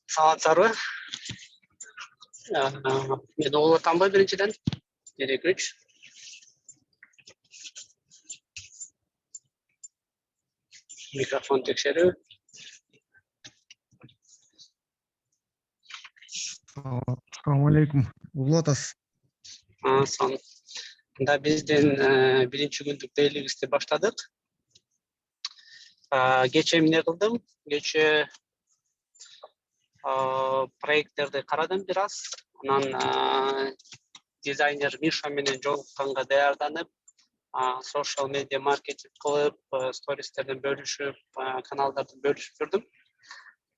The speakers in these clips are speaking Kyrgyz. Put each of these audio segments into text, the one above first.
Саламатсыздарбы? Мен угулуп атамбы биринчиден. Керекүч. Микрофон текшерүү. Assalamu alaikum. Uğurlu atası. Сон. Мында биздин биринчи күндүк дейлигибизди баштадык. Кече эмне кылдым? Кече проекттерди карадым бир аз. Анан дизайнер Миша менен жолукканга даярданып, social media marketing кылып, стористерден бөлүшүп, каналдарды бөлүшүп жүрдүм.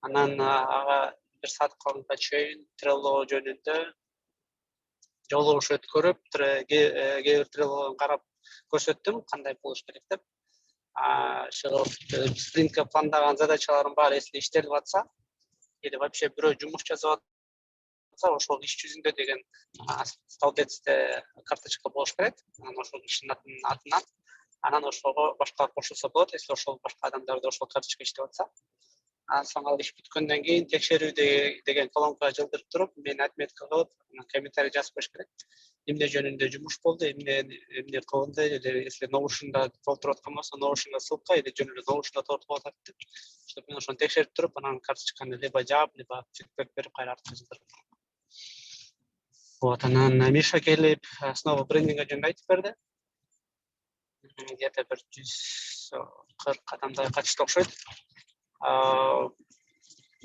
Анан ага бир саат калганга чейин Trello жөнүндө жолугуш өткөрүп, кээ бир Trello'дон карап көрсөттүм, кандай болуш керек деп. Спринтке пландаган задачалардын баары эсиле иштелип атса, или вообще бирөө жумуш жасап атса, ошол иш жүзүндө деген столбецте карточка болуш керек. Анан ошол иштин атынан, анан ошого башка кошулса болот, если ошол башка адамдар да ошол карточка иштеп атса. Соң ал иш бүткөндөн кийин текшерүү деген колонкага жылдырып туруп, мен отметка кылып, комментарий жазып коюш керек. Эмне жөнүндө жумуш болду, эмне кылынды, если Notion'да толтуруп аткан болсо, Notion'га ссылка, или жөн эле Notion'да толтуруп атат деп. Чтоб мен ошону текшерип туруп, анан карточканы либо жаап, либо фидбек берип кайра артка жылдырып. Вот, анан Миша келип, снова брендинг жөнүндө айтып берди. Где-то 140 адамдай катышты окшойт.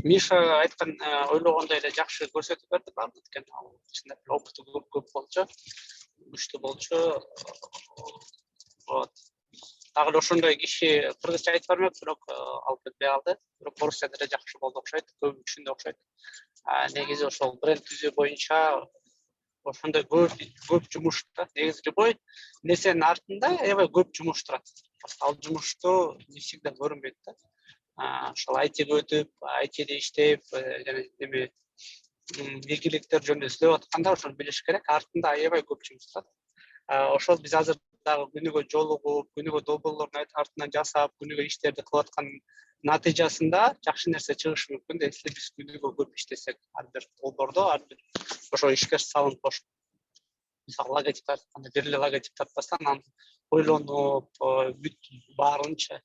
Миша айткан ойлогондой эле жакшы көрсөтүп берди баардык. Өйткөнү ал чындап эле опыты көп болчу, күчтүү болчу. Вот. Дагы эле ошондой киши кыргызча айтып бермек, бирок алып кетпей калды. Бирок орусчада эле жакшы болду окшойт, көп түшүндү окшойт. Негизи ошол бренд түзүү боюнча ошондой көп жумуш да. Негизи любой нерсенин артында аябай көп жумуш турат. Ал жумушту не всегда көрүнбөйт да. Ошол айтиге өтүп, айтиде иштеп, жана эме белгиликтер жөнүндө сүйлөп атканда ошону билиш керек. Артында аябай көп жумуш турат. Ошол биз азыр дагы күнүгө жолугуп, күнүгө долбоорлордун артынан жасап, күнүгө иштерди кылып аткан натыйжасында жакшы нерсе чыгышы мүмкүн. Если биз күнүгө көп иштесек, ар бир долбоордо, ар бир ошо ишке салынып кош. Мисалы логотип тартканда бир эле логотип тартпастан, анан ойлонуп, бүт баарынча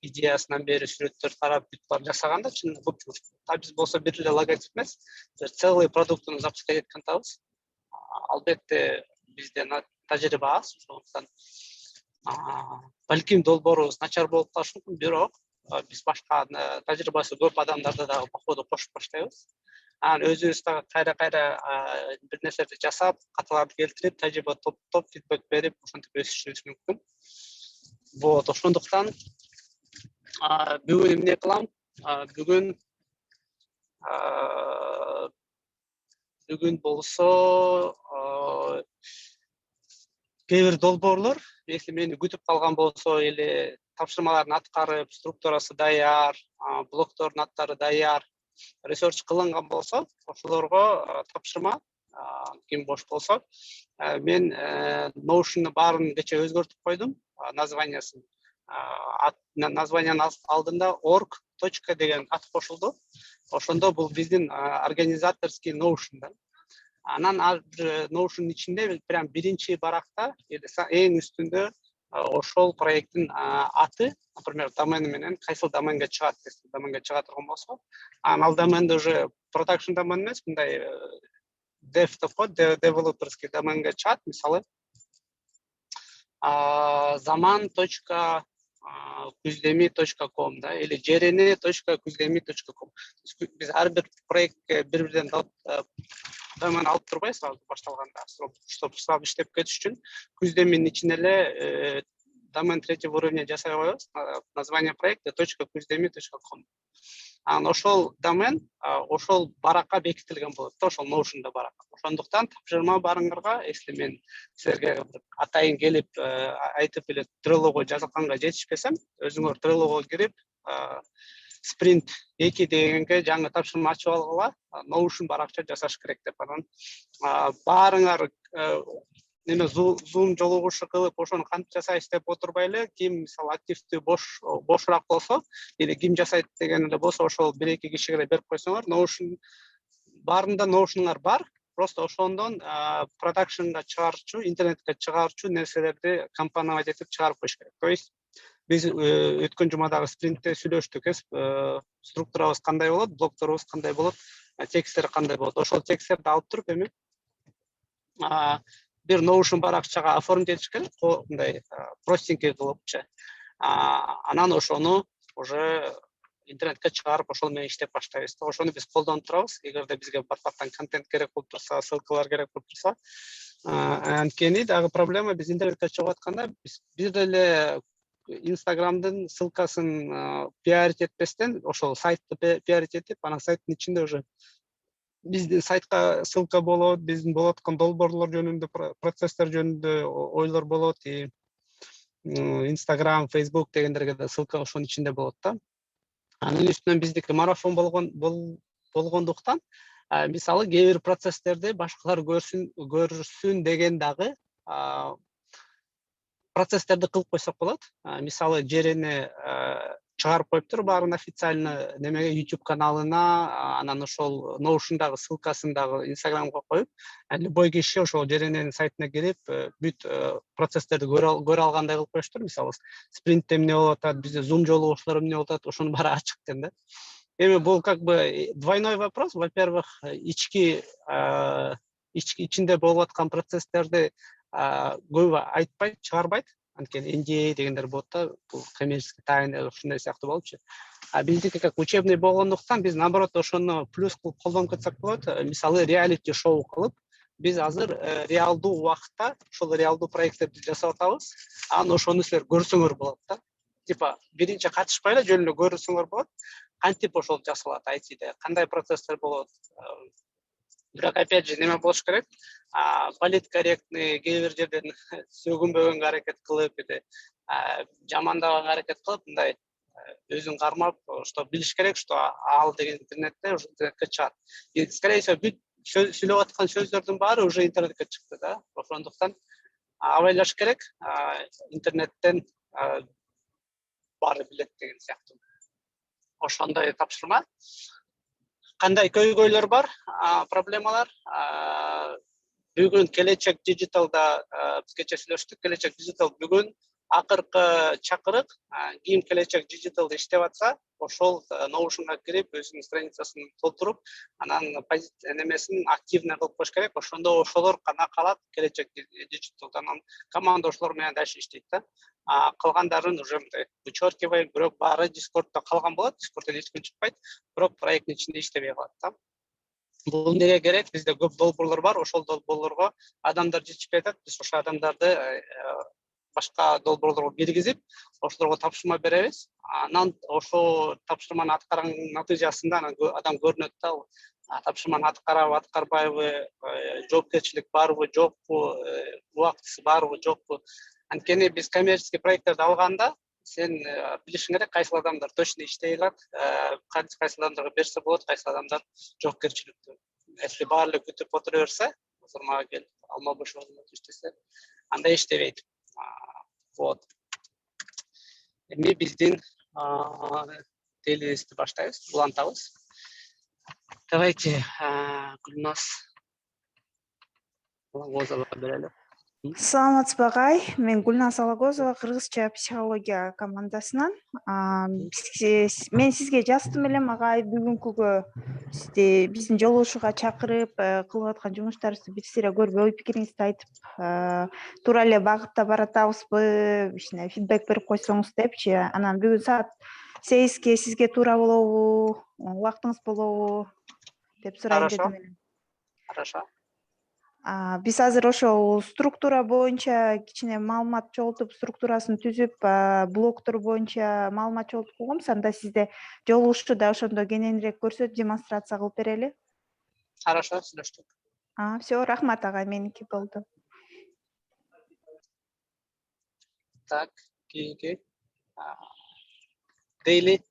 идеясынан бери сүрөттөр карап, бүт баарын жасаганда чын көп жумуш. Биз болсо бир эле логотип эмес, целый продуктуну запускать эткен атабыз. Албетте бизде тажрыйба аз, ошондуктан балким долбоорубуз начар болуп калышы мүмкүн, бирок биз башка тажрыйбасы көп адамдарды дагы походу кошуп баштайбыз. Анан өзүбүз дагы кайра бир нерселерди жасап, каталарды келтирип, тажрыйба топтоп, фидбек берип, ошентип өсүшүбүз мүмкүн. Вот, ошондуктан бүгүн эмне кылам? Бүгүн болсо кээ бир долбоорлор, если мени күтүп калган болсо, или тапшырмаларын аткарып, структурасы даяр, блоктордун аттары даяр, ресерч кылынган болсо, ошолорго тапшырма, ким бош болсо, мен Notion'ун баарын кече өзгөртүп койдум, названиясын. Названиянын алдында org. Деген ат кошулду. Ошондо бул биздин организаторский Notion да. Анан ар бир Notion'ун ичинде прям биринчи баракта, эң үстүндө ошол проекттин аты, например, домен менен кайсыл доменге чыгат, доменге чыга турган болсо, ал доменде уже production домен эмес, мындай dev деп коет, developerский доменге чыгат, мисалы zaman.kuzdemi.com да, или jerene.kuzdemi.com. Биз ар бир проектке бир-бирден домен алып турбайбыз, башталганда, чтобы сразу иштеп кетиш үчүн Kuzdemi'nin ичине эле домен третьего уровня жасай коебуз. Название проекта .kuzdemi.com. Анан ошол домен ошол баракка бекитилген болот, ошол Notion'да барак. Ошондуктан тапшырма барыңарга, если мен силерге атайын келип айтып эле Trello'го жазганга жетишпесем, өзүңөр Trello'го кирип, Sprint 2 дегенге жаңы тапшырма ачып алгыла, Notion баракча жасаш керек деп. Анан баарыңар неме Zoom жолугушу кылып ошону кантип жасайбыз деп отурбай эле ким мисалы активдүү бошураак болсо или ким жасайт деген эле болсо ошол 1-2 кишиге эле берип койсоңор, Notion баарында Notion'lar бар. Просто ошондон продакшнга чыгарчу, интернетке чыгарчу нерселерди компоновать этип чыгарып коюш керек. То есть биз өткөн жумадагы спринтте сүйлөштүк, структурабыз кандай болот, блокторубуз кандай болот, тексттер кандай болот. Ошол тексттерди алып туруп эми бир Notion баракчага оформить этиш керек, мындай простенький кылыпчы. Анан ошону уже интернетке чыгарып, ошол менен иштеп баштайбыз. Ошону биз колдонуп турабыз. Эгерде бизге баттан контент керек болуп турса, ссылкалар керек болуп турса, анткени дагы проблема биз интернетке чыгып атканда биз бир эле Instagram'дын ссылкасын пиарить этпестен, ошол сайтты пиарить этип, анан сайттын ичинде уже биздин сайтка ссылка болот, биздин болот аткан долбоорлор жөнүндө, процесстер жөнүндө ойлор болот, и Instagram, Facebook дегендерге да ссылка ошонун ичинде болот да. Анын үстүнөн биздики марафон болгондуктан, мисалы кээ бир процесстерди башкалар көрсүн деген дагы процесстерди кылып койсок болот. Мисалы жерени чыгарып коюптур баарын официально немеге YouTube каналына, анан ошол Notion'дагы ссылкасын дагы Instagram'га коюп, любой киши ошол жеренин сайтына кирип, бүт процесстерди көрө алгандай кылып коюштур. Мисалы спринтте эмне болуп атат, бизде Zoom жолугушуулар эмне болуп атат, ошонун баары ачык экен да. Эми бул как бы двойной вопрос. Во-первых, ичинде болуп аткан процесстерди көбү айтпайт, чыгарбайт. Анткени NDA дегендер болот да, бул коммерческий тайна ушундай сыяктуу болупчу. Биздики как учебный болгондуктан биз наоборот ошону плюс кылып колдонуп кетсек болот. Мисалы реалити шоу кылып, биз азыр реалдуу убакытта ошол реалдуу проекттерди жасап атабыз. Анан ошону силер көрсөңөр болот да. Типа биринчи катышпай эле жөн эле көрсөңөр болот. Кантип ошол жасалат IT-де, кандай процесстер болот. Бирок опять же неме болуш керек? Политкорректный кээ бир жерден сөгүнбөгөнгө аракет кылып, жамандабаганга аракет кылып, мындай өзүн кармап, что билиш керек, что ал деген интернетте уже интернетке чыгат. И скорее всего бүт сүйлөп аткан сөздөрдүн баары уже интернетке чыкты да. Ошондуктан абайлаш керек, интернеттен баары билет деген сыяктуу. Ошондой тапшырма. Кандай көйгөйлөр бар, проблемалар? Бүгүн Келечек Digital'да бизгече сүйлөштүк. Келечек Digital бүгүн акыркы чакырык, ким Келечек Digital'да иштеп атса, ошол Notion'га кирип, өзүнүн страницасын толтуруп, анан немесин активный кылып коюш керек. Ошондо ошолор гана калат Келечек Digital'дан. Команда ошолор менен дальше иштейт да. Калгандарын уже мындай вычеркиваем, бирок баары Discord'да калган болот. Discord'дон эч ким чыкпайт, бирок проекттин ичинде иштебей калат да. Бул эмнеге керек? Бизде көп долбоорлор бар, ошол долбоорлорго адамдар жетишпей атат. Биз ошол адамдарды башка долбоорлорго киргизип, ошолорго тапшырма беребиз. Анан ошол тапшырманы аткарганын натыйжасында адам көрүнөт да, тапшырманы аткарабы, аткарбайбы, жоопкерчилик барбы, жокпу, убактысы барбы, жокпу. Анткени биз коммерческий проекттерди алганда, сен билишиң керек, кайсыл адамдар точно иштей алат, кайсыл адамдарга берсе болот, кайсыл адамдар жоопкерчиликтүү. Если баары эле күтүп отура берсе, азыр мага кел, алма бошоодун иштесе, андай иштебейт. Вот. Эми биздин тейлистти баштайбыз, улантабыз. Давайте Гүлназ Алагозова берели. Саламатсызбы агай, мен Гүлназ Алагозова, кыргызча психология командасынан. Мен сизге жаздым элем агай, бүгүнкүгө сизди биздин жолугушууга чакырып, кылып аткан жумуштарыбызды бир сыйра көрүп, ой пикириңизди айтып, туура эле багытта баратабызбы, кичине фидбек берип койсоңуз депчи. Анан бүгүн саат 8ге сизге туура болобу, убактыңыз болобу деп сурайын дедим эле. Хорошо. Биз азыр ошол структура боюнча кичине маалымат чогултуп, структурасын түзүп, блоктор боюнча маалымат чогултуп койгонбуз. Анда сизде жолугушууда ошондо кененирээк көрсөтүп, демонстрация кылып берели. Хорошо, сүйлөштүк. Всё, рахмат агай, меники болду. Так, кийинки. Дейли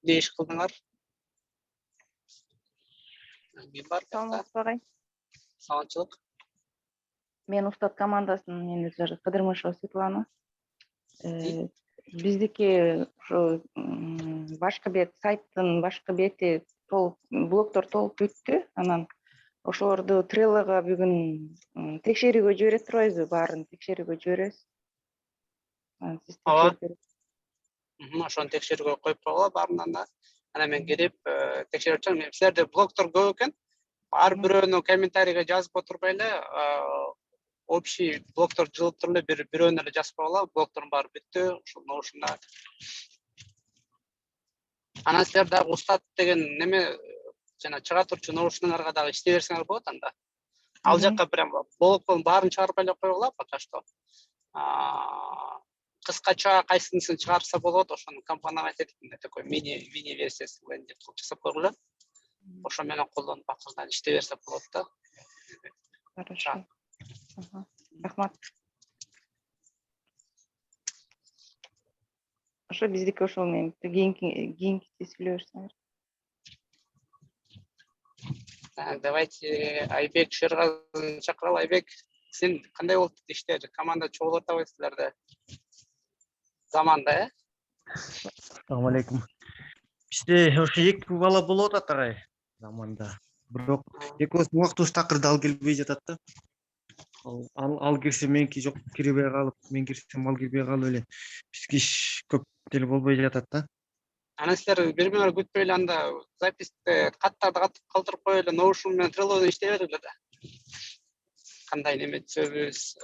не иш кылдыңар? Ким бар? Саламатсызбы агай? Саламатчылык. Мен Устат командасынын менеджери Кыдырмышева Светлана. Биздики ушу башкы бет сайттын башкы бети толук блоктор толуп бүттү. Анан ошолорду Trello'га бүгүн текшерүүгө жибере турбайбызбы? Баарын текшерүүгө жиберебиз. Сиз Ооба. текшерип бериңиз. Ошону текшерүүгө коюп койгула баарынан да. Анан мен келип текшерип жатам. Силерде блогтор көп экен. Ар бирөөнү комментарийге жазып отурбай эле общий блогтор жылып туруп эле бирөөнү эле жазып койгула. Блогтордун баары бүттү. Ошол Notion'да. Анан силер дагы Устат деген неме жана чыга турчу Notion'дарга дагы иштей берсеңер болот анда. Ал жакка прям блогдун баарын чыгарып эле койгула пока что. Кыскача кайсынысын чыгарса болот, ошону компоновать этип такой мини версиясын лендинг кылып жасап койгула. Ошо менен колдонуп акырдан иштей берсе болот да. Хорошо. Рахмат. Ошо биздики ошол менен кийинки сүйлөй берсеңер. Давайте Айбек Шергазын чакыралы. Айбек, сен кандай болду иштер? Команда чогулуп атабы силерде? Заманда, Assalamu alaikum. Бизде ошо эки бала болуп атат агай заманда. Бирок экөөсү убактыбыз такырды ал келбей жатат да. Ал кирсе меники жок кирбей калып, мен кирсем ал кирбей калып эле бизге иш көп деле болбой жатат да. Анан силер бири-бириңер күтпөй эле анда записьте каттарды калтырып коюп эле Notion менен Trello'да иштей бергиле да. Кандай неме түзөбүз,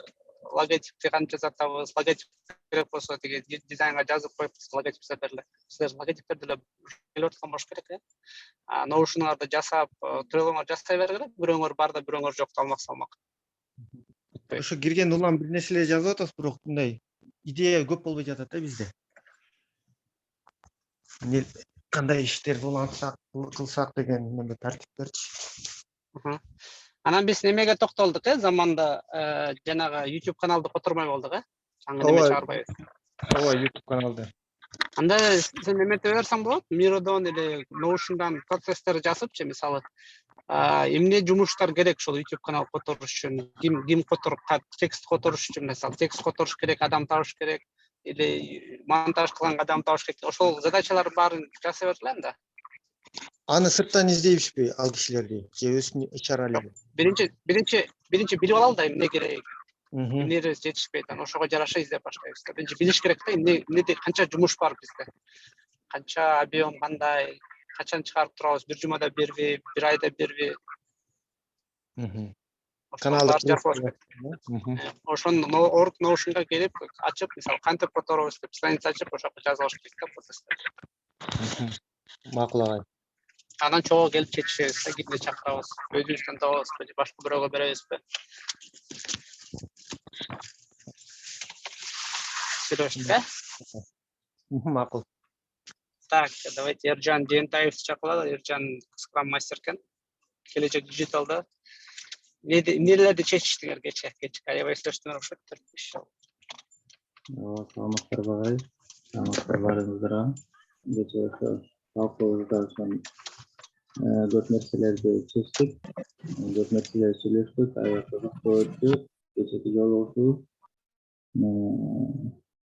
логотипти кантип жасатабыз, логотип керек болсо тиги дизайнга жазып коюп логотип жасап бергиле. Силер логотиптерди эле келип аткан болуш керек, Notion'арды жасап, Trello'га жасай бергиле. Бирөөңөр барда, бирөөңөр жокто алмак. Ошо кирген улам бир нерселер жазып атабыз, бирок мындай идея көп болбой жатат да бизде. Кандай иштерди улантсак, кылсак деген мындай тартиптерчи. Анан биз немеге токтолдук, заманда жанагы YouTube каналды котормой болдук, жаңы неме чыгарбайбыз. Ооба, YouTube каналды. Анда сен эметип берсең болот, Miro'дон или Notion'дан процесстер жазыпчы, мисалы, эмне жумуштар керек ошол YouTube канал которуш үчүн, ким которуп, текст которуш үчүн, мисалы, текст которуш керек, адам табыш керек, или монтаж кылган адам табыш керек. Ошол задачалар баарын жасай бергиле анда. Аны сырттан издейбизби ал кишилерди? Же өзүнүн ичара эле? Биринчи билип алалы да эмне керек. Мхм. Эмнебиз жетишпейт, анан ошого жараша издеп баштайбыз. Биринчи билиш керек да, эмнеде канча жумуш бар бизде. Канча объем кандай, качан чыгарып турабыз, бир жумада берби, бир айда берби. Мхм. Каналды Каналды жаркылаш керек. Ошону Notion'га келип, ачып, мисалы, кантип которобуз деп страница ачып, ошоко жазылыш керек да процесстер. Макул агай. Анан чогуу келип чечишебиз, кимди чакырабыз, өзүбүздөн табабызбы же башка бирөөгө беребизби? Сүйлөшүп, Макул. Так, давайте Эржан Жентаевди чакыралы. Эржан скрам мастер экен. Келечек Digital'да. Нелерди чечиштиңер кече аябай сүйлөштүңөр окшойт. Саламаттарбы агай, саламаттар баарыңыздарга. Кече ошо талкуубузда көп нерселерди чечтик, көп нерселерди сүйлөштүк, аябай кызыктуу өттү кечээки жолугушуу.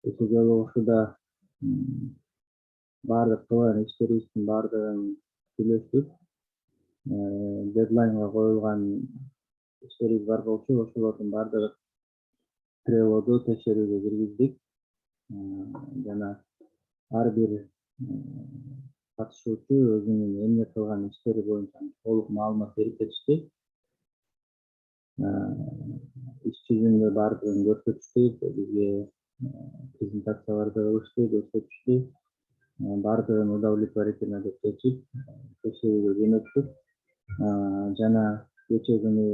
Кечээ жолугушууда баардык кылган иштерибиздин баардыгын сүйлөштүк. Дедлайнга коюлган иштерибиз бар болчу, ошолордун баардыгы Trello'ду текшерүүгө киргиздик. Жана ар бир катышуучу өзүнүн эмне кылган иштери боюнча толук маалымат берип кетишти. Иш жүзүндө баардыгын көрсөтүштү, бизге презентацияларды кылышты, көрсөтүштү. Баардыгын удовлетворительно деп чечип, текшерүүгө жөнөттүк. Жана кечээ күнү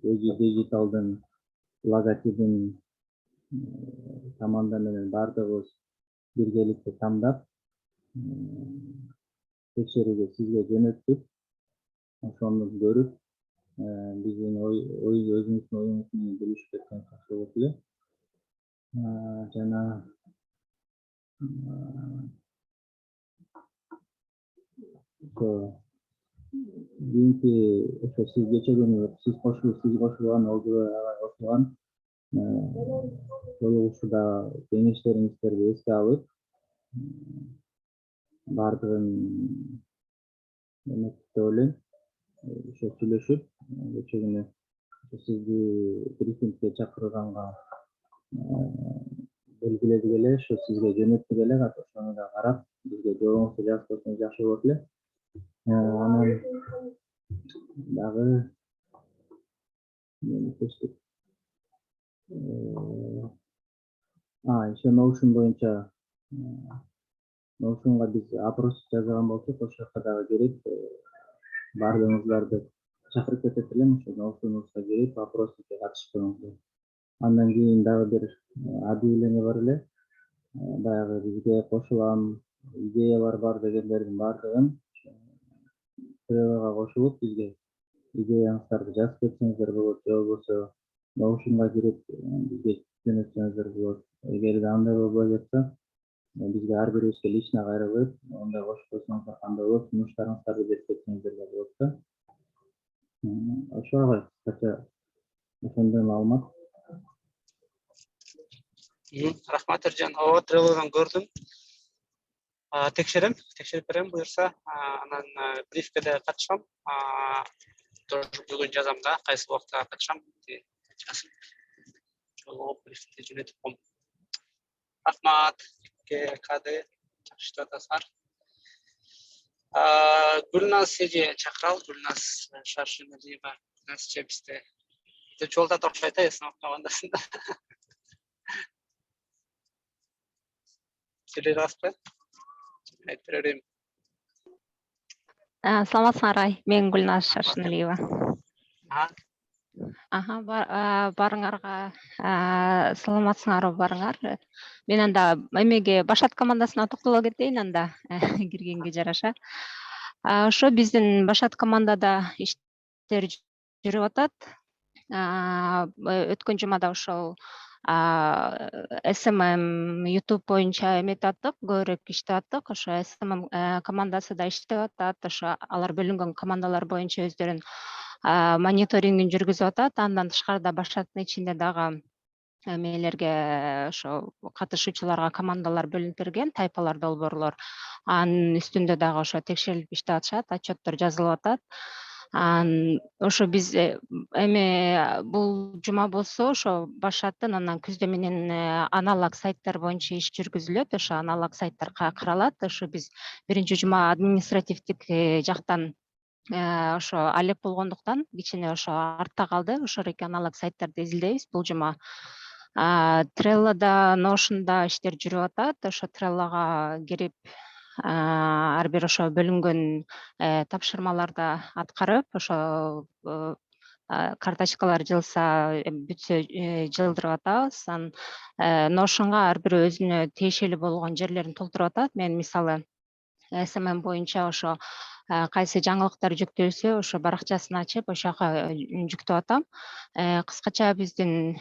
Digital'дын логотипин команда менен баардыгыбыз биргеликте тандап, текшерүүгө сизге жөнөттүк. Ошону көрүп, биздин өзүңүздүн оюңуз менен бөлүшүп кеткен жакшы болот эле. Жана кийинки ошо сиз кечээ күнү сиз кошулган кошулган коюлушуда кеңештериңиздерди эске алып баардыгын эметип деп ойлойм. Ошо сүйлөшүп кечээ күнү сизди брифингге чакырганга белгиледик эле, ошо сизге жөнөттүк эле, ошону да карап бизге жообуңузду жазып койсоңуз жакшы болот эле. Анан дагы эместештик. Еще Notion боюнча Notionга биз опрос жазган болсок, ошол жака дагы кирип баардыгыңыздарды чакырып кетет элем. Ошо Notion'убузга кирип опроске катышып коюңуздар. Андан кийин дагы бир объявление бар эле. Баягы бизге кошулам, идеялар бар дегендердин баардыгын Trello'га кошулуп бизге идеяңыздарды жазып кетсеңиздер болот, же болбосо Notion'га кирип бизге жөнөтсөңүздөр болот. Эгер андай болбой жатса, бизге ар бирибизге лично кайрылып, ондай кошуп койсоңуздар кандай болот, сунуштарыңыздарды берип кетсеңиздер да болот да. Ошо кыскача ошондой маалымат. Рахмат Эржан. Ооба, Trello'дан көрдүм. Текшерип берем буюрса, анан брифке да катышам. Тоже бүгүн жазам да, кайсы убакта катышам. Жолугуп брифти жөнөтүп коем. Рахмат. КД жакшы атасыздар. Гүлназ эже чакыралы, Гүлназ Шаршиналиева. Гүлназчы бизде жолдот окшойт эсине командасында. Сөйлөй аласызбы? Айтып берем. Саламатсыңар, мен Гүлназ Шаршиналиева. Барыңарга саламатсыңар барыңар. Мен анда эмеге Башат командасына токтоло кетейин анда киргенге жараша. Ошо биздин Башат командада иштер жүрүп атат. Өткөн жумада ошол SMM YouTube боюнча эметип аттык, көбүрөөк иштеп аттык. Ошо SMM командасы да иштеп атат. Ошо алар бөлүнгөн командалар боюнча өздөрүн мониторингин жүргүзүп атат. Андан тышкарыда Башаттын ичинде дагы эмелерге ошо катышуучуларга командалар бөлүнүп берген, тайпалар, долбоорлор. Анын үстүндө дагы ошо текшерилип иштеп атышат, отчеттор жазылып атат. Ошо биз эме бул жума болсо ошо Башаттын анан күздө менен аналог сайттар боюнча иш жүргүзүлөт. Ошо аналог сайттар каралат. Ошо биз биринчи жума административдик жактан ошо алек болгондуктан кичине ошо артта калды. Ошол эки аналог сайттарды изилдейбиз бул жума. Trello'да, Notion'да иштер жүрүп атат. Ошо Trello'га кирип ар бир ошо бөлүнгөн тапшырмаларды аткарып, ошо карточкалар жылса, бүтсө жылдырып атабыз. Notion'га ар бир өзүнө тиешелүү болгон жерлерин толтуруп атат. Мен мисалы SMM боюнча ошо кайсы жаңылыктар жүктөлсө, ошо баракчасын ачып, ошол жака жүктөп атам. Кыскача биздин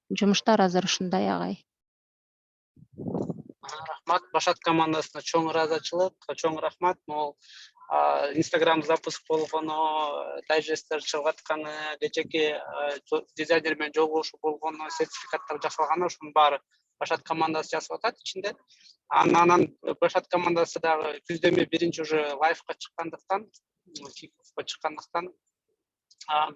жумуштар азыр ушундай агай. Рахмат. Башат командасына чоң ыраазычылык, чоң рахмат. Могул Instagram запуск болгону, дайджесттер чыгып атканы, кечээки дизайнер менен жолугушуу болгону, сертификаттар жасалганы, ошонун баары Башат командасы жасап атат ичинде. Анан Башат командасы дагы күздө биринчи уже лайфка чыккандыктан,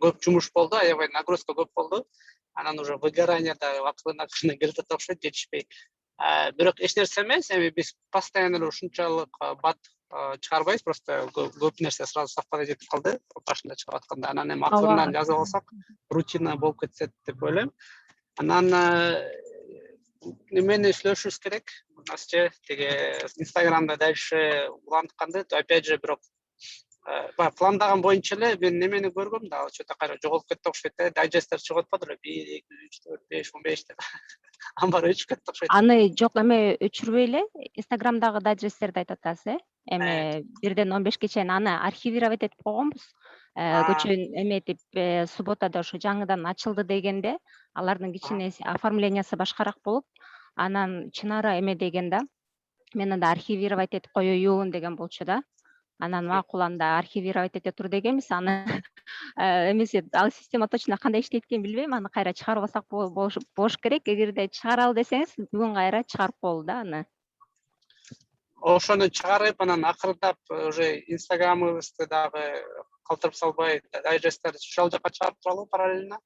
көп жумуш болду, аябай нагрузка көп болду. Анан уже выгорание да акырына келип атат окшойт, жетишпей. Бирок эч нерсе эмес, эми биз постоянно эле ушунчалык бат чыгарбайбыз, просто көп нерсе сразу совпадать этип калды башында чыгып атканда. Анан эми акырынан жазып алсак, рутина болуп кетет деп ойлойм. Анан эмени сүйлөшүбүз керек. Насче теге Instagramда дальше улантканды, опять же, бирок пландаган боюнча эле мен немени көргөм да, что-то кайра жоголуп кетти окшойт да, дайджесттер чыгып атпады эле 1, 2, 3, 4, 5, 15 деп. Амбар өчүп кетти окшойт. Аны жок, эме өчүрбөй эле Instagramдагы дайджесттерди айтып атасыз, эми 1ден 15ге чейин аны архивировать этип койгонбуз. Көчөн эметип субботада ошо жаңыдан ачылды дегенде, алардын кичине оформлениясы башкараак болуп, анан чынара эме деген да, мен анда архивировать этип коеюн деген болчу да. Анан макул анда архивировать эте тур дегенбиз, аны Эмесе ал система точно кандай иштейт экенин билбейм, аны кайра чыгарып алсак болуш керек. Эгерде чыгара ал десеңиз, бүгүн кайра чыгарып болду да аны. Ошону чыгарып, анан акырындап уже инстаграмыбызды дагы калтырып салбай, дайджесттерди ошол жака чыгарып туралыбы параллельно?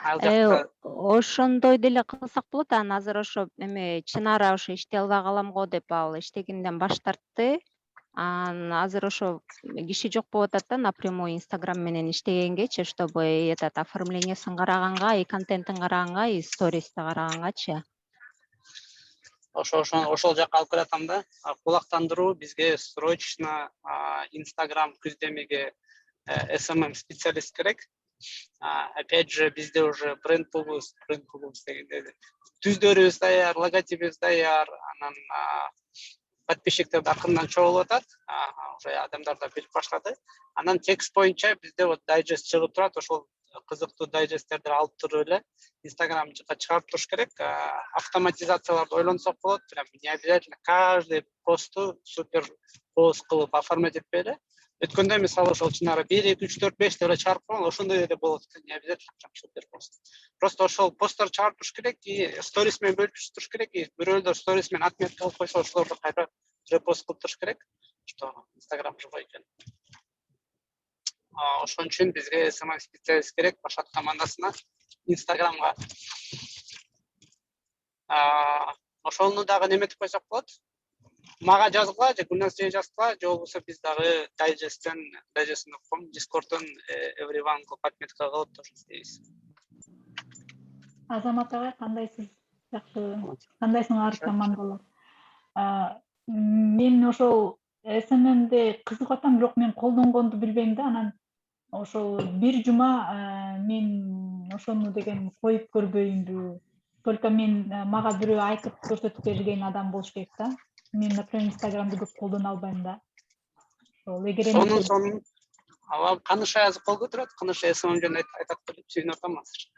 Ал жакта Ошондой деле кылсак болот. Анан азыр ошо эме Чынара ошо иштей албай калам го деп ал иштегенден баш тартты. Азыр ошо киши жок болуп атат да, напрямую Инстаграм менен иштегенгечи, чтобы этот оформлениесин караганга, и контентин караганга, и стористи карагангачы. ошол жака алып келатам да. Кулактандыруу бизге срочно Инстаграм күздемеге SMM специалист керек. Опять же, bizde уже бренд болубуз дегенде түздөрүбүз даяр, логотипибиз даяр, анан подписчиктерди акырындан чогулуп атат, уже адамдар да билип баштады. Анан текст боюнча бизде вот дайджест чыгып турат, ошол кызыктуу дайджесттерди алып туруп эле Инстаграм жака чыгарып туруш керек. Автоматизацияларды ойлонсок болот, прям не обязательно каждый посту супер пост кылып оформлять этпей эле. Өткөндө мисалы ошол Чынара 1, 2, 3, 4, 5 деп эле чыгарып койгон, ошондой эле болот, не обязательно прям супер пост. Просто ошол посттарды чыгарып туруш керек, и сторис менен бөлүшүп туруш керек, и бирөөлөр сторис менен отметка кылып койсо, ошолорду кайра репост кылып туруш керек, что Инстаграм живой экен. Ошон үчүн бизге SMM специалист керек, Башат командасына Инстаграмга. Ошону дагы неметип койсок болот. Мага жазгыла, же Гүлназге жазгыла, же болбосо биз дагы дайджесттен Discord'дон everyone кылып отметка кылып тоже издейбиз. Азамат агай, кандайсыз? Жакшы. Кандайсыңар командалар? Мен ошол SMM'де кызыгып атам, бирок мен колдонгонду билбейм да, анан ошол бир жума мен ошону деген коюп көрбөйүнбү. Только мага бирөө айтып көрсөтүп берген адам болуш керек да. Мен, например, Инстаграмды көп колдоно албайм да. Ошол Сонун Каныша жазып кол көтөрөт, Каныша SMM жөнүндө айтат деп сүйүнүп атам азыр.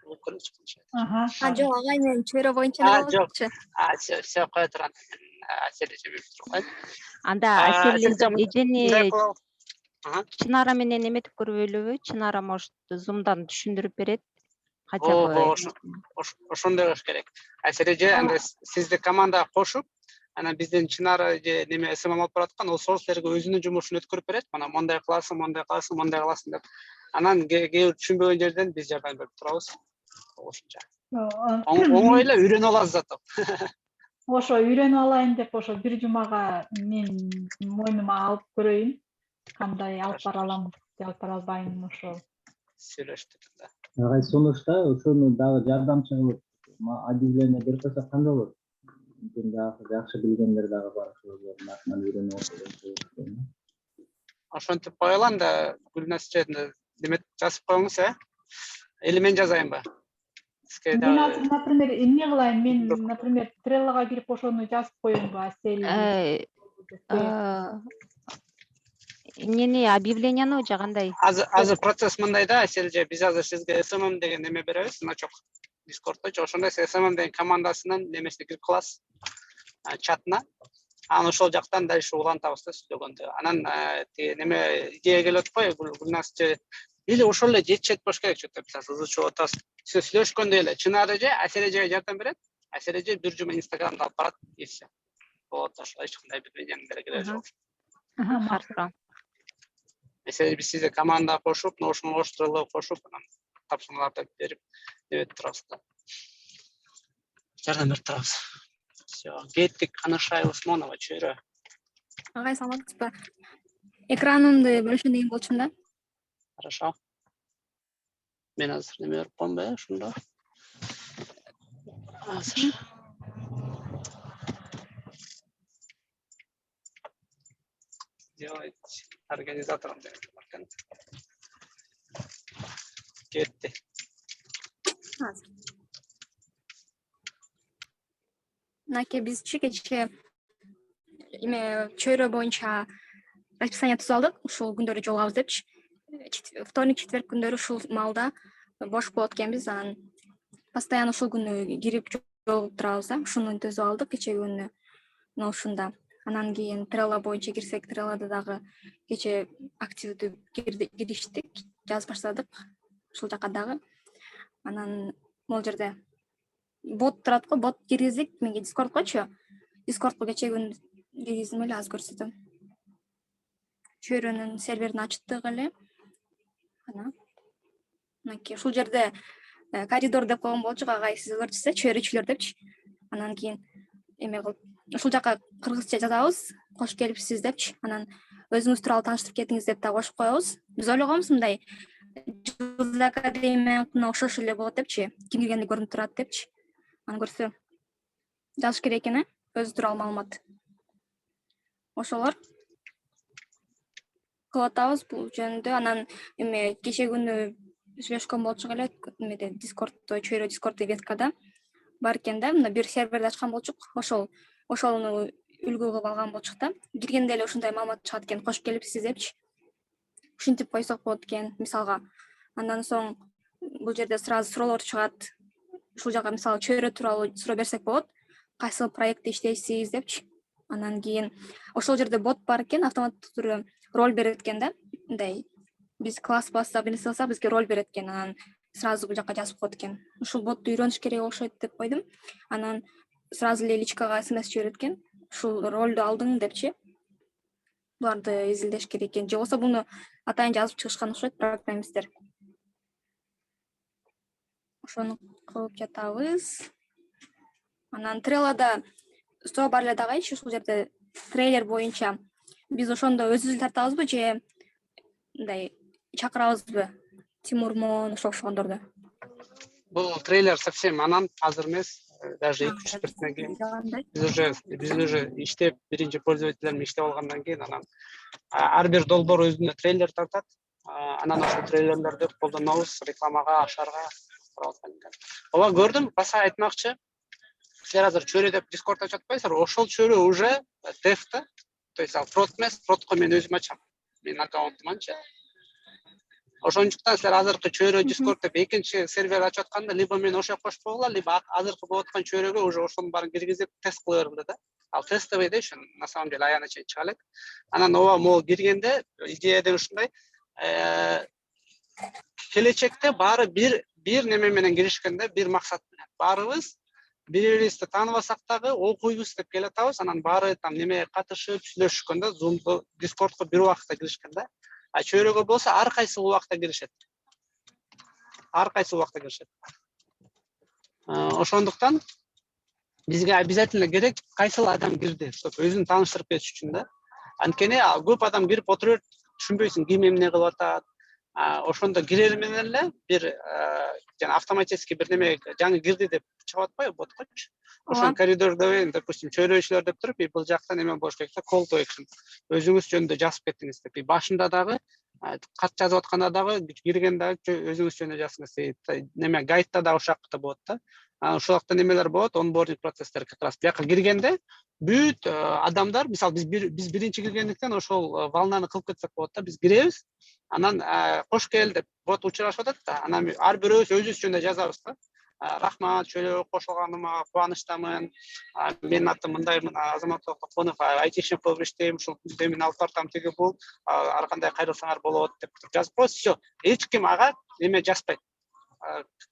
Жок, агай мен чөйрө боюнча эле болчу. Все кое турган. Аселе жебеп турган. Анда эжени Чынара менен эметип көрбөйлүбү? Чынара может Zoom'дан түшүндүрүп берет. Хотя бы ошондой болуш керек. Асележе анда сизди командага кошуп, анан бизден Чынара же неме SMM алып бараткан, ол сорслерге өзүнүн жумушун өткөрүп берет. Мына мондай кыласың деп. Анан кээ бир түшүнбөгөн жерден биз жардам берип турабыз. Ошончо. Оңой эле үйрөнүп аласыз зато. Ошо үйрөнүп алайын деп ошо бир жумага мен мойнума алып көрөйүн. Кандай алып бара алам, алып бара албайм, ошо. Сүйлөштүк да. Агай, сунушта ошону дагы жардамчы кылып объявление берип койсок кандай болот? Жакшы билгендер дагы бар, ошолордун атынан үйрөнүп алып. Ошентип коелан да, Гүлназчы демек жазып коюңуз, Или мен жазайынбы? Мен азыр, например, эмне кылайын? Мен, например, Trello'га кирип ошону жазып коюмбу, Асел? Эмнени, объявленияны же кандай? Азыр процесс мындай да, Аселже, биз азыр сизге SMM деген неме беребиз, значок Discord'да, ошондой SMM деген командасынын немесине кирип каласыз, чатына. Анан ошол жактан дальше улантабыз да сүйлөгөндө. Анан неме идея келип атпайбы, Гүлназчы или ошол эле жетишет болуш керек, что-то ызычып атасыз. Сүйлөшкөндөй эле Чынара же Асележеге жардам берет, Асележе бир жума Инстаграмды алып барат, и все. Вот ошол эч кандай бир медианын кереги жок. Хорошо. Mesela biz size komanda koşup, Notion oluşturulup koşup, tapşırmalarda verip, evet tarafta. Yardım bir taraf. Все, Геттик, Канышаева, Усмонова, чөйрө. Агай, саламатсызбы? Экранымды бөлүшүн деген болчумун да. Хорошо. Мен азыр неме берип коеюнбу, ушунда? Азыр. Делать организатором деген. Кетти. Мынакей бизчи кечээ эме чөйрө боюнча расписание түзүп алдык. Ушул күндөрү жолугабыз депчи. Вторник, четверг күндөрү ушул маалда бош болот экенбиз. Анан постоянно ушул күнү кирип жолугуп турабыз да. Ушуну түзүп алдык кечээ күнү. Мына ушунда. Анан кийин Trello боюнча кирсек, Trello'да дагы кечээ активдүү кириштик. жазып баштадык ушул жака дагы. Анан могул жерде бот турат го, бот киргиздик менге Discordгочу. Discordго кечээ күн киргиздим эле, азыр көрсөтөм. Чөйрөнүн серверин ачтык эле. Анан мынакей ушул жерде коридор деп койгон болчу, кайсы көрчүсө чөйрөчүлөр депчи. Анан кийин эме кылып ушул жака кыргызча жазабыз, кош келипсиз депчи. Анан өзүңүз тууралуу тааныштырып кетиңиз деп да кошуп коебуз. Биз ойлогонбуз мындай Jules Academy менен окшош эле болот депчи. Ким киргенди көрүнүп турат депчи. Аны көрсө жазыш керек экен, өзү тууралуу маалымат. Ошолор кылып атабыз бул жөнүндө. Анан эме кечээ күнү сүйлөшкөн болчук эле, эмеде Discordдо, чөйрө Discordдо веткада бар экен да. Мына бир серверди ачкан болчук. Ошону үлгү кылып алган болчук да. Киргенде эле ушундай маалымат чыгат экен, кош келипсиз депчи. Ушинтип койсок болот экен, мисалга. Андан соң бул жерде сразу суроолор чыгат. Ушул жака мисалы чөйрө тууралуу суроо берсек болот. Кайсы проектте иштейсиз депчи. Анан кийин ошол жерде бот бар экен, автоматтык түрдө роль берет экен да. Мындай биз класс бассак, нерсе кылсак бизге роль берет экен. Анан сразу бул жака жазып коет экен. Ушул ботту үйрөнүш керек окшойт деп койдум. Анан сразу эле личкага смс жиберет экен. Ушул ролду алдың депчи. Буларды изилдеш керек экен. Же болбосо буну атайын жазып чыгышкан окшойт программисттер. Ошону кылып жатабыз. Анан Trello'да суроо бар эле дагычы, ушул жерде трейлер боюнча биз ошондо өзүбүз тартабызбы же мындай чакырабызбы? Тимур Мон ошондорду. Бул трейлер совсем анан азыр эмес, даже 2-3 биртен кийин биз уже иштеп, биринчи пользовательдер иштеп алгандан кийин анан ар бир долбоор өзүнө трейлер тартат. Анан ошол трейлерлерди колдонобуз рекламага, ашарга. Ооба көрдүм, баса айтмакчы. Силер азыр чөйрө деп Discord ачып атпайсыздар, ошол чөйрө уже дефта. То есть ал прод эмес, продко мен өзүм ачам. Менин аккаунтуманчы. Ошондуктан силер азыркы чөйрө Discord деп экинчи сервер ачып атканда, либо мен ошого кошуп койгула, либо азыркы болуп аткан чөйрөгө уже ошонун баарын киргизип тест кыла бергиле да. Ал тестовый да ушун на самом деле аягына чейин чыга элек. Анан ооба могу киргенде идея да ушундай. Келечекте баары бир неме менен киришкенде, бир максат менен. Баарыбыз бири-бирибизди тааныбасак дагы окуйбуз деп келатабыз. Анан баары там немеге катышып, сүйлөшүшкөндө, Zoom'го, Discord'го бир убакытта киришкен да. А чөйрөгө болсо ар кайсы убакта киришет. Ошондуктан бизге обязательно керек кайсыл адам кирди, чтоб өзүн тааныштырып кетиш үчүн да. Анткени көп адам кирип отуруп, түшүнбөйсүң ким эмне кылып атат. Ошондо кирер менен эле бир жана автоматически бир неме жаңы кирди деп чыгып атпайбы боткочу. Ошол коридордо, допустим, чөйрөчүлөр деп туруп, бул жакта неме болуш керек да, call to action. Өзүңүз жөнүндө жазып кеттиңиз деп. Башында дагы кат жазып атканда дагы кирген дагы өзүңүз жөнүндө жазыңыз. Неме гайдта да ошакта болот да. Ошол жакта немелер болот, онбординг процесстер как раз. Бияка киргенде бүт адамдар, мисалы биз биринчи киргендиктен ошол волнаны кылып кетсек болот да. Биз киребиз, анан кош кел деп бот учурашып атат да. Анан ар бирөөбүз өзүбүз жөнүндө жазабыз да. Рахмат, чөйрөгө кошулганыма кубанычтамын. Менин атым мындаймын, Азамат Токонов, айтишник болуп иштейм, ушул күндө мен алып бартам тиги бул, ар кандай кайрылсаңар болот деп жазып коебуз. Всё. Эч ким ага неме жазбайт.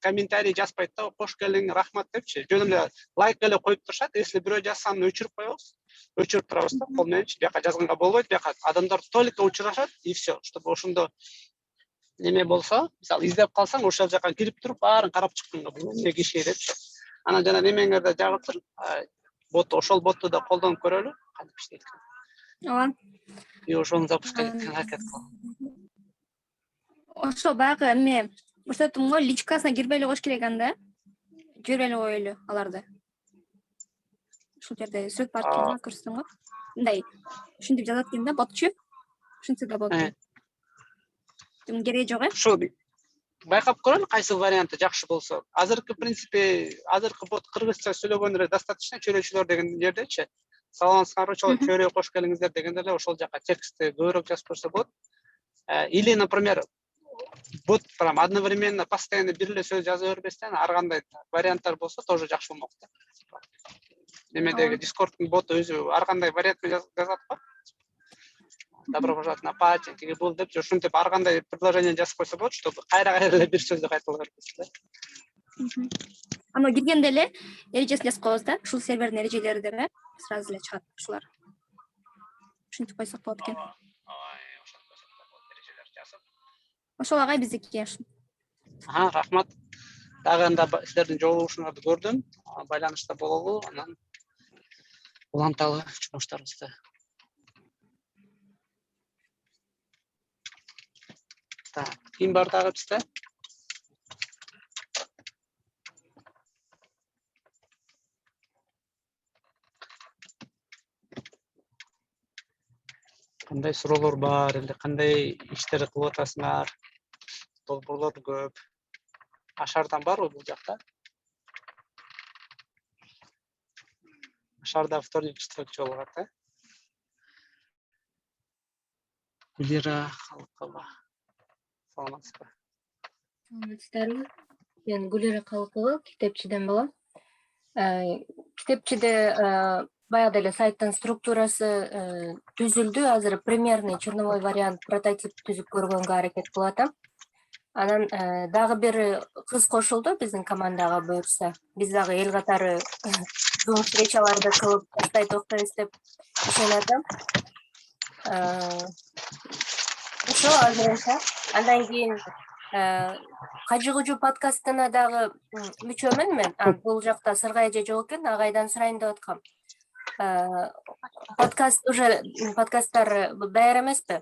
Комментарий жазбайт да, кош келиң, рахмат депчи. Жөн эле лайк эле коюп турушат. Если бирөө жазса, аны өчүрүп коебуз. Өчүрүп турабыз да, кол мененчи. Бияка жазганга болбойт, бияка адамдар только учурашат и всё, чтобы ошондо неме болсо, мисалы издеп калсаң, ошол жака кирип туруп, баарын карап чыкканга болот. Эмне киши депчи. Анан жана немеңерде жагып тур, ошол ботту да колдонуп көрөлү, кантип иштейт экен. Ооба. И ошону запускать эткенге аракет кыл. Ошо баягы эме көрсөттүм го, личкасына кирбей эле коюш керек анда. Жибере эле коелу аларды. Ушул жерде сүрөт бар экен, көрсөттүм го. Мындай ушинтип жазат экен да, ботчу. Ушинтсе да болот. Кереги жок, Ошо байкап көрөлү кайсы варианты жакшы болсо. Азыркы принципе, азыркы бот кыргызча сүйлөгөндөр достаточно, чөйрөчүлөр деген жердечи. Саламатсыздарбы, чөйрөгө кош келиңиздер дегенде эле ошол жака текстти көбүрөөк жазып койсо болот. Или, например, бот прям одновременно постоянно бир эле сөз жаза бербестен ар кандай варианттар болсо тоже жакшы болмок да. Немедеги Discord'дун боту өзү ар кандай вариант менен жазат го. добро пожаловать на пати, тиги бул деп, ушинтип ар кандай предложение жазып койсо болот, чтобы кайра эле бир сөздү кайталай бербесин да. Аны киргенде эле эрежесин жазып коебуз да, ушул сервердин эрежелери деп, сразу эле чыгат ушулар. Ушинтип койсок болот экен. Ошол агай биздики. Рахмат. Дагы анда силердин жолугушуңарды көрдүм, байланышта бололу, анан уланталы жумуштарыбызды. Так, ким бар дагы бизде? Кандай суроолор бар, эле кандай иштерди кылып атасыңар? Долбоорлор көп. Ашардан барбы бул жакта? Ашарда вторник, четверг жолугат, э? Гүлира Калыкова. Саламатсызбы? Саламатсыздарбы? Мен Гүлира Калыкова, китепчиден болом. Китепчиде баягы эле сайттын структурасы түзүлдү. Азыр примерный черновой вариант прототип түзүп көргөнгө аракет кылып атам. Анан дагы бир кыз кошулду биздин командага буюрса. Биз дагы эл катары Zoom встречаларды кылып тастай токтойбуз деп ишенип атам. Ошо азырынча. Андан кийин Кажы-Кужу подкастына дагы мүчөмүн мен. Бул жакта Сыргай эже жок экен, агайдан сурайын деп аткам. Подкасттар даяр эмеспи?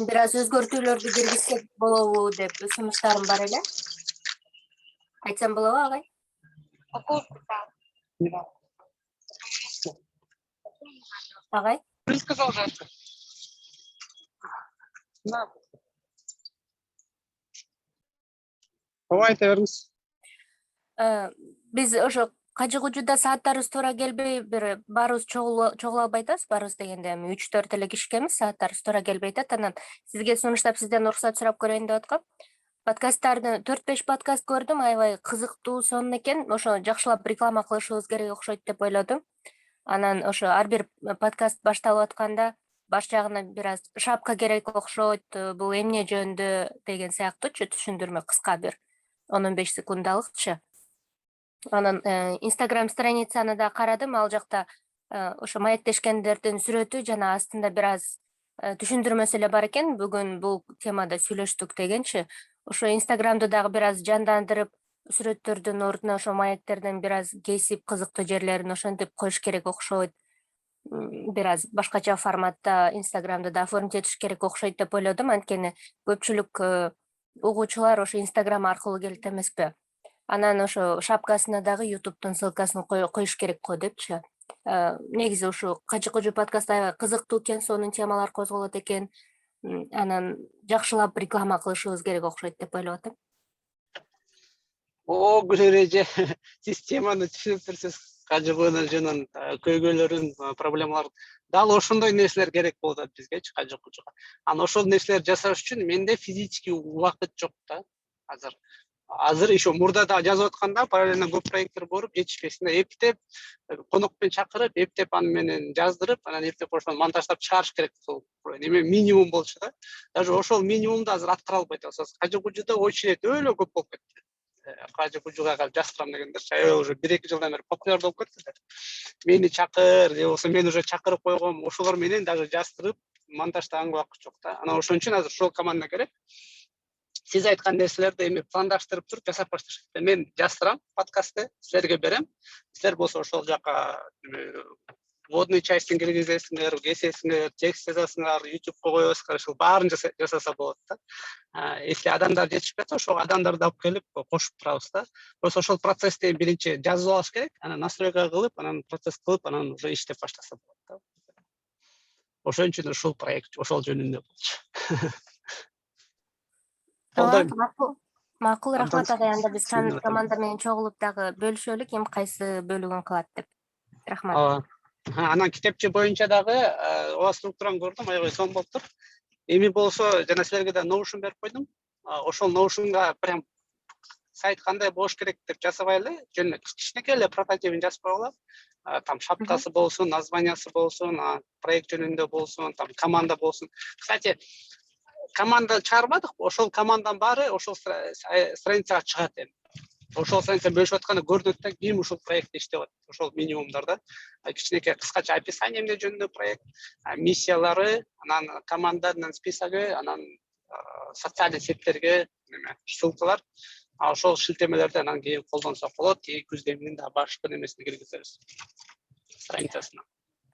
Бир аз өзгөртүүлөрдү киргизсек болобу деп сунуштарым бар эле. Айтсам болобу, агай? Агай? Сказал же. Айта бериңиз. Биз ошо Кажы-Кужуда сааттарыбыз туура келбей, бир баарыбыз чогула албай атабыз. Баарыбыз дегенде эми 3-4 эле кишикемиз, сааттарыбыз туура келбей атат. Анан сизге сунуштап, сизден уруксат сурап көрөйүн деп аткам. Подкасттарды 4-5 подкаст көрдүм, аябай кызыктуу сонун экен. Ошо жакшылап реклама кылышыбыз керек окшойт деп ойлодум. Анан ошо ар бир подкаст башталып атканда баш жагына бир аз шапка керек окшойт, бул эмне жөнүндө деген сыяктуучу түшүндүрмө кыска бир 10-15 секундалыкчы. Анан Instagram страницаны да карадым, ал жакта ошо маектешкендердин сүрөтү жана астында бир аз түшүндүрмөсү эле бар экен. Бүгүн бул темада сүйлөштүк дегенчи. Ошо Instagramды дагы бир аз жандандырып, сүрөттөрдүн ордуна ошо маектерден бир аз кесип, кызыктуу жерлерин ошентип коюш керек окшойт. Бир аз башкача форматта Instagramды да оформить керек окшойт деп ойлодум. Анткени көпчүлүк угуучулар ошо Instagram аркылуу келет эмеспи. Анан ошо шапкасына дагы YouTube'дун ссылкасын коюш керек го депчи. Негизи ушу Кажы-Кужу подкаст аябай кызыктуу экен, сонун темалар козголот экен. Анан жакшылап реклама кылышыбыз керек окшойт деп ойлоп атам. Гүлира эже, сиз теманы түшүнүп турсуз. Кажы-Кужунун жөнүн көйгөйлөрүн, проблемаларын. Дал ошондой нерселер керек болуп атат бизгечи Кажы-Кужуга. Анан ошол нерселерди жасаш үчүн менде физически убакыт жок да. Азыр еще мурда да жазып атканда параллельно көп проекттер болуп жетишпесин. Эптеп конокпен чакырып, эптеп аны менен жаздырып, анан эптеп ошону монтаждап чыгарыш керек. Эме минимум болчу да. Даже ошол минимумду азыр аткара албай атабыз. Кажы-Кужуда очередь өлө көп болуп кетти. Кажы-Кужуга жаздырам дегендер, аябай уже 1-2 жылдан бери популяр болуп кетти. Мени чакыр, же болбосо мен уже чакырып койгом, ошолор менен даже жаздырып, монтаждаганга убакыт жок да. Анан ошон үчүн азыр ошол команда керек. Сиз айткан нерселерди эми пландаштырып туруп жасап башташ. Мен жаздырам подкастты, силерге берем. Силер болсо ошол жака вводный частин киргизесиңер, кесесиңер, текст жазасыңар, YouTube'га коесуңар, ошол баарын жасаса болот да. Если адамдар жетишпей атса, ошол адамдарды алып келип кошуп турабыз да. Просто ошол процессти биринчи жазып алыш керек, анан настройка кылып, анан процесс кылып, анан уже иштеп баштаса болот да. Ошон үчүн ушул проект ошол жөнүндө болчу. Макул, рахмат агай. Анда биз команда менен чогулуп дагы бөлүшөлү, ким кайсы бөлүгүн кылат деп. Рахмат. Анан китепчи боюнча дагы ооба структураны көрдүм, аябай сонун болуптур. Эми болсо жана силерге да Notion берип койдум. Ошол Notion'га прям сайт кандай болуш керек деп жасабай эле, жөн кичинекей эле прототипин жазып койгула. там шапкасы болсын, названиясы болсын, проект жөнүндө болсын, там команда болсын. Кстати, команда чыгарбадык, ошол команданын баары ошол страницага чыгат эми. Ошол страница бөлүшүп атканда көрүнөт да, ким ушул проектте иштеп атат. Ошол минимумдарда кичинекей кыскача описание эмне жөнүндө проект, миссиялары, анан команданын списогу, анан социальный сеттерге ссылкалар. Ошол шилтемелерди анан кийин колдонсок болот. Күздөмдүн да башкы немесине киргизебиз. Страницасына.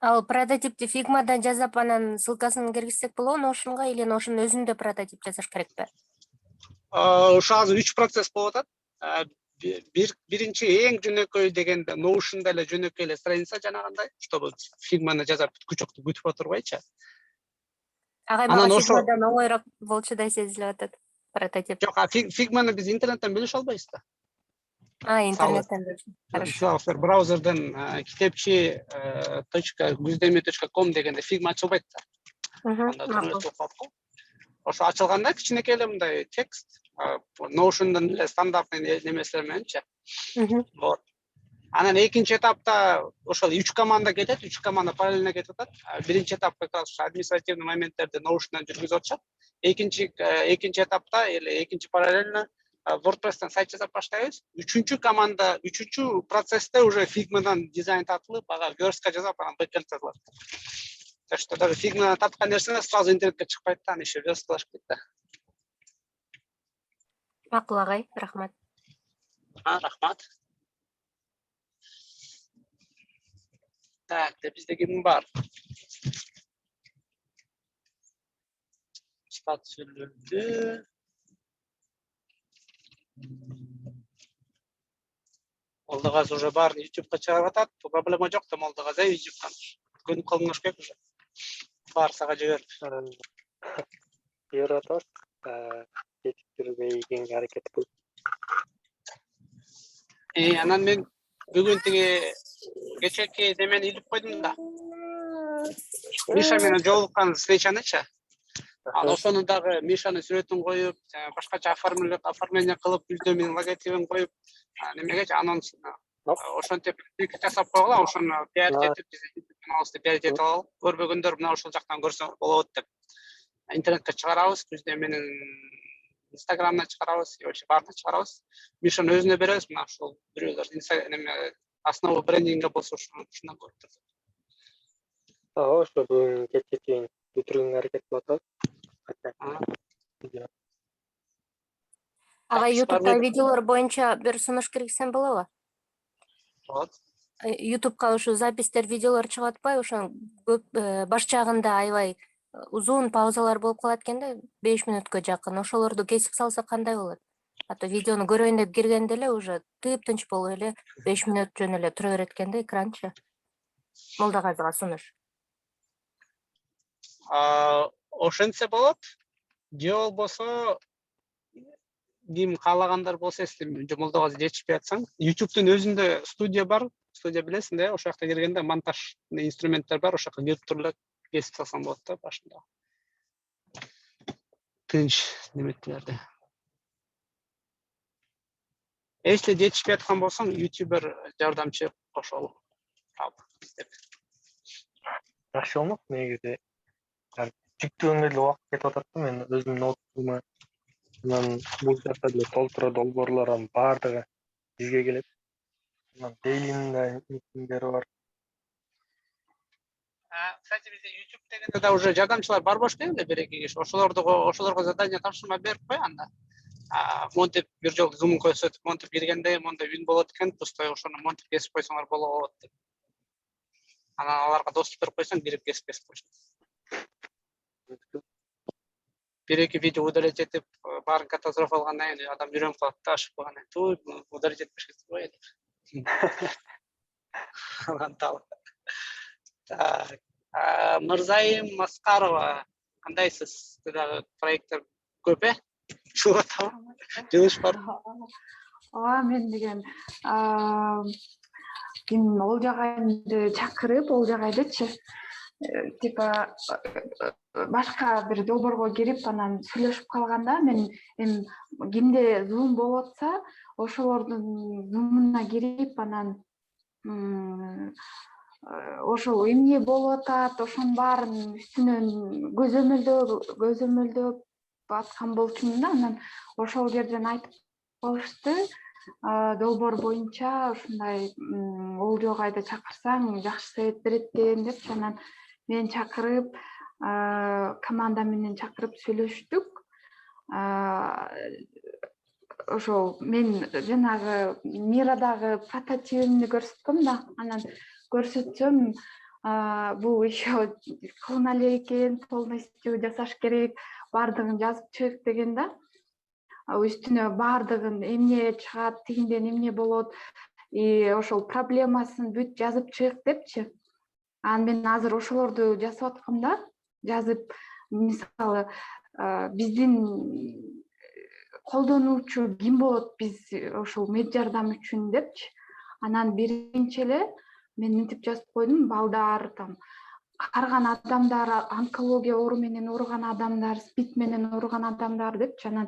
Ал прототипти Figma'dan жазып, анан ссылкасын киргизсек болобу Notion'га или Notion өзүндө прототип жасаш керекпи? Ошо азыр 3 процесс болуп атат. Биринчи эң жөнөкөй дегенде Notion'да эле жөнөкөй эле страница жанагындай, чтобы Figma'ны жасап бүткүчөктү бүтүп отурбайчы. Агай мага Figma'дан оңойрок болчудай сезилип атат прототип. Жок, Figma'ны биз интернеттен бөлүшө албайбыз да. Интернеттен бөлүшүп. Хорошо. Браузерден kitepchi.guzdemi.com дегенде Figma ачылбайт да. Ошо ачылганда кичинекей эле мындай текст, Notion'дун эле стандартный немеселер мененчи. Вот. Анан экинчи этапта ошол 3 команда кетет, 3 команда параллельно кетип атат. Биринчи этап как раз административный моменттерди Notion'дан жүргүзүп атышат. Экинчи этапта или экинчи параллельно WordPress'тен сайт жасап баштайбыз. Үчүнчү команда, үчүнчү процессте уже Figma'дан дизайн тартылып, ага верстка жасап, анан бэкэнд жазылат. Так что даже Figma'дан тарткан нерсе сразу интернетке чыкпайт да, аны еще версткалашып кетти. Макул агай, рахмат. Рахмат. Так, бизде ким бар? Сфат сүйлөдү. Молдагаз уже баарын YouTube'га чыгарып атат. Проблема жок да Молдагаз YouTube'дан. Көнүп калдыңыз керек уже. Бар сага жиберип. Жиберип атат. Жетиштирбей кеңге аракет кылып. Анан мен бүгүн тиги кечээки немени илип койдум да. Миша менен жолуккан встречанычы. Анан ошону дагы Мишанын сүрөтүн коюп, башкача оформление кылып, жүздө менен логотипин коюп, немегечи анонсун. Ошентип жасап койгула, ошону пиарить этип, каналыбызды пиарить этип алып, көрбөгөндөр мына ошол жактан көрсө болот деп. Интернетке чыгарабыз, жүздө менен Instagram'da чыгарабыз, вообще баарына чыгарабыз. Мишаны өзүнө беребиз, мына ошол бирөөлөр неме основа брендинга болсо ушундан көрүп турат. Ошо бүгүн кечке чейин бүтүрүүгө аракет кылып атат. Агай YouTube'да видеолор боюнча бир сунуш киргизсем болобу? Болот. YouTube'га ушу запистер, видеолор чыгып атпайбы? Ошо көп баш жагында аябай узун паузалар болуп калат экен да, 5 мүнөткө жакын. Ошолорду кесип салса кандай болот? Ато видеону көрөйүн деп киргенде эле уже тыйып-тынч болуп эле 5 мүнөт жөн эле тура берет экен да экранчы. Молдагазга сунуш. Ошентсе болот. Же болбосо ким каалагандар болсо, Молдагаз жетишпей атсаң, YouTube'дун өзүндө студия бар. Студия билесиң да, ошол жакта киргенде монтаж инструменттер бар, ошол жакка кирип туруп эле кесип салсаң болот да башында. Тынч неметтерди. Если жетишпей аткан болсоң, ютубер жардамчы кошолуп ал. Жакшы болмок негизи. Жүктөгөнгө эле убакыт кетип атат да, мен өзүмдүн ноутбугума анан бул жакта деле толтура долбоорлордун баардыгы бизге келет. Анан дейлинин митингдери бар. Кстати, bizde YouTube degende de уже жардамчылар бар бош келди, бир-эки киши. Ошолорго задание тапшырма берип кой анда. Монтип бир жолу зумун көрсөтүп, монтип киргенде мондай үн болот экен, пустой ошону монтип кесип койсоңор болот деп. Анан аларга доступ берип койсоң, кирип кесип койшот. Bir-эки видео удалить этип, баарын катастрофа алгандан кийин адам жүрөм калат да, ашып калган. Туй, удалить этпеш кетип кой деп. Антал. Так. Мырзайым Маскарова, кандайсыз? Сиздерде проекттер көп э? Чыгып атабы? Жылыш бар? Мен деген ким ол жагайды чакырып, ол жагайдычы типа башка бир долбоорго кирип анан сүйлөшүп калганда мен кимде зум болуп атса ошолордун зумуна кирип анан ошол эмне болуп атат, ошонун баарын үстүнөн көзөмөлдөп аткан болчумун да. Анан ошол жерден айтып коюшту, долбоор боюнча ушундай Олжо кайда чакырсаң жакшы совет берет экен депчи. Анан мен чакырып, команда менен чакырып сүйлөштүк. Ошол мен жанагы Мирадагы прототипимди көрсөткөм да. Анан көрсөтсөм, бул еще кылына элек экен, полностью жасаш керек, баардыгын жазып чык деген да. Үстүнө баардыгын эмне чыгат, тигинден эмне болот, ошол проблемасын бүт жазып чык депчи. Анан мен азыр ошолорду жасап аткам да. Жазып, мисалы, биздин колдонуучу ким болот, биз ошол мед жардам үчүн депчи. Анан биринчи эле мен мынтип жазып койдум: балдар, там карыган адамдар, онкология оору менен ооруган адамдар, СПИД менен ооруган адамдар депчи. Анан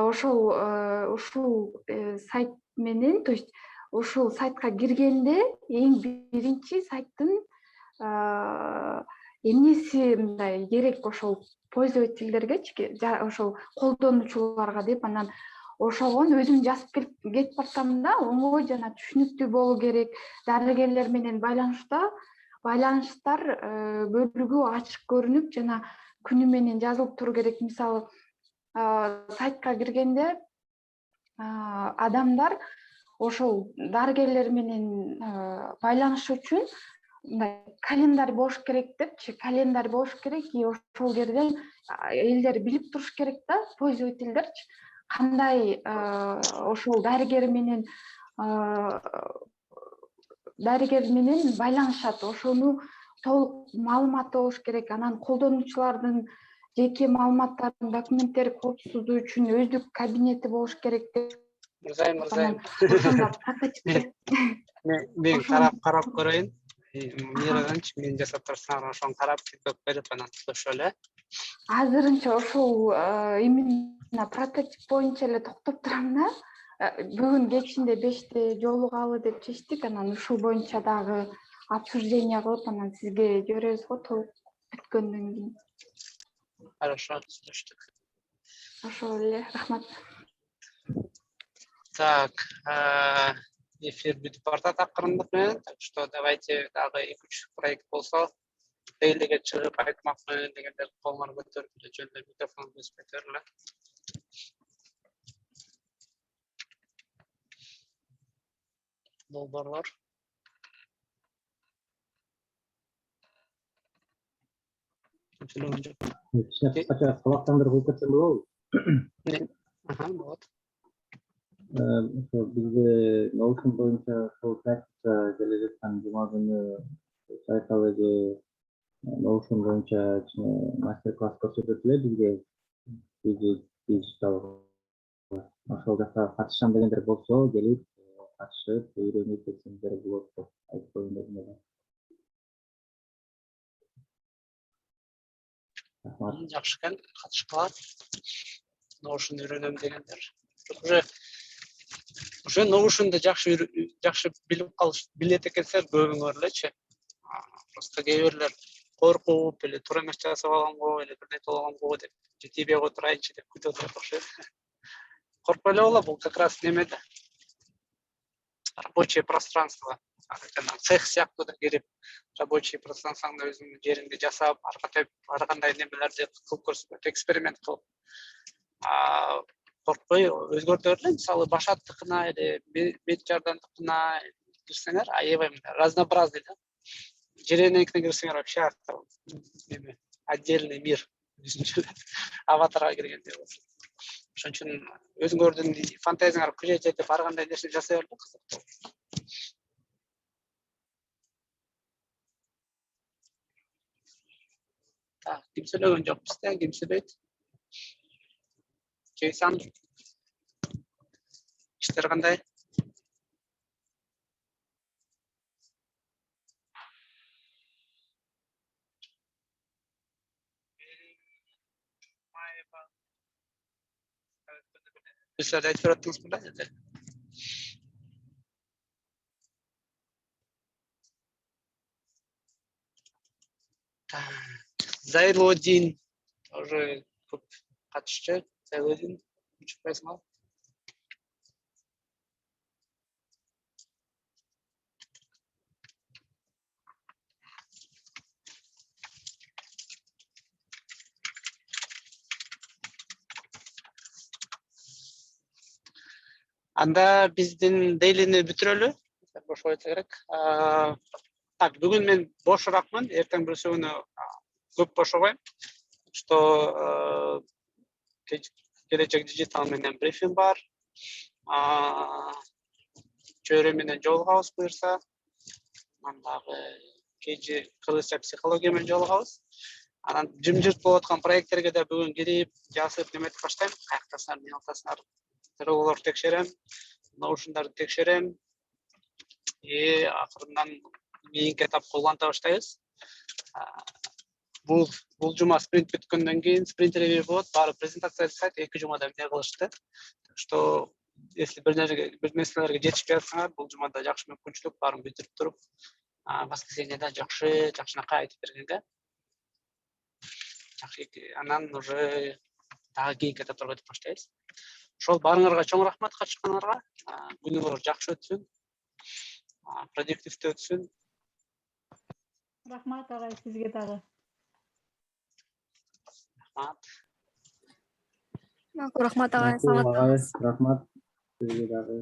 ушул сайт менен, то есть ушул сайтка киргенде эң биринчи сайттын эмнеси мындай керек ошол пользовательдергечи, ошол колдонуучуларга деп. Анан ошогон өзүм жазып кетип барсам да, оңой жана түшүнүктүү болуу керек. Дарыгерлер менен байланыштар бөлүгү ачык көрүнүп, жана күнү менен жазылып туру керек. Мисалы, сайтка киргенде адамдар ошол дарыгерлер менен байланыш үчүн календарь болуш керек депчи. Календарь болуш керек, и ошол жерден элдер билип туруш керек да, пользовательдерчи, кандай ошол дарыгер менен байланышат, ошону толук маалыматы болуш керек. Анан колдонуучулардын жеке маалыматтарын, документтери коопсуздугу үчүн өздүк кабинети болуш керек деп. Мырзайым. Ошондо прототип Мен карап көрөйүн. Мираданчы мен жасап турсам, ошону карап фидбек берип анан ошол эле. Азырынча ошол именно прототип боюнча эле токтоп турам да. Бүгүн кечинде 5-те жолугалы деп чечтик. Анан ушул боюнча дагы обсуждение кылып, анан сизге жиберебиз го толук бүткөндөн кийин. Хорошо, түшүндүк. Ошол эле, рахмат. Так, эфир бүтүп бартат акырындык менен. Так что давайте дагы 2-3 проект болсо, элге чыгып айтмакмын дегендер колуңар көтөрүп, жөндөп микрофон көтөрүлө. Долбоорлор. Кичине кыскача сабактандырып кылып кетсем болобу? Болот. Ошо бизде Notion боюнча ошол практика келе жаткан жума күнү сайкалы же Notion боюнча мастер-класс көрсөтөт эле бизге диджитал. Ошол жакка катышсам дегендер болсо, келип катышып, үйрөнүп кетсеңиздер болот деп айтып коеюн дедим эле. Жакшы экен, катышкыла. Notion үйрөнөм дегендер. Уже Notion'да жакшы билет экенсиздер көбүңөр элечи. Просто кээ бирлер коркуп, или туура эмес жасап алганго, или бир нерсе болгонго деп, же тийбей отурайынчы деп күтүп отурат окшойт. Коркпой эле боло, бул как раз немеде. Рабочее пространство. Цех сыяктуу да кирип, рабочий пространствоңда өзүңдүн жериңди жасап, ар кандай немелерди кылып көрсөтөт, эксперимент кылып. Коркпой өзгөртөбүр эле, мисалы Башаттыкына или Мед жардамдыкына кирсеңер, аябай разнообразный да. Жеренекине кирсеңер вообще отдельный мир. Аватарга киргенде болсо. Ошон үчүн өзүңөрдүн фантазияңар күчөйт деп ар кандай нерсе жасай берип кызыктуу. Так, ким сөйлөгөн жок бизде, ким сөйлөйт? Жейсан. Иштер кандай? Sizler de айтып берип аттыңызбы да? Зайлодин тоже көп катышчу. Зайлодин учпайсыңбы? Анда биздин дейлини бүтүрөлү. Бош койсо керек. Так, бүгүн мен бошуракмын, эртең бүрсү күнү көп бошобойм. Что келечек дижитал менен брифинг бар. Чөйрө менен жолугабыз буюрса. Мандагы кежи кыргызча психология менен жолугабыз. Анан жымжырт болуп аткан проекттерге да бүгүн кирип, жазып неметип баштайм. Каяктасыңар, эмне кыласыңар? Тырлоолорду текшерем, наушундарды текшерем. Акырындан кийинки этап колланта баштайбыз. Бул жума спринт бүткөндөн кийин спринт ревью болот. Баары презентация жасайт, 2 жумада эмне кылышты. Так что если бир нерселерге жетишпей жатсаңар, бул жумада жакшы мүмкүнчүлүк баарын бүтүрүп туруп, воскресеньеде жакшынакай айтып бергенге. Анан уже дагы кийинки этаптарга өтүп баштайбыз. Ошол баарыңарга чоң рахмат катышканыңарга. Күнүңөр жакшы өтсүн. Продуктивдүү өтсүн. Рахмат агай, сизге дагы. Рахмат агай, саламат болуңуз. Рахмат. Сизге дагы.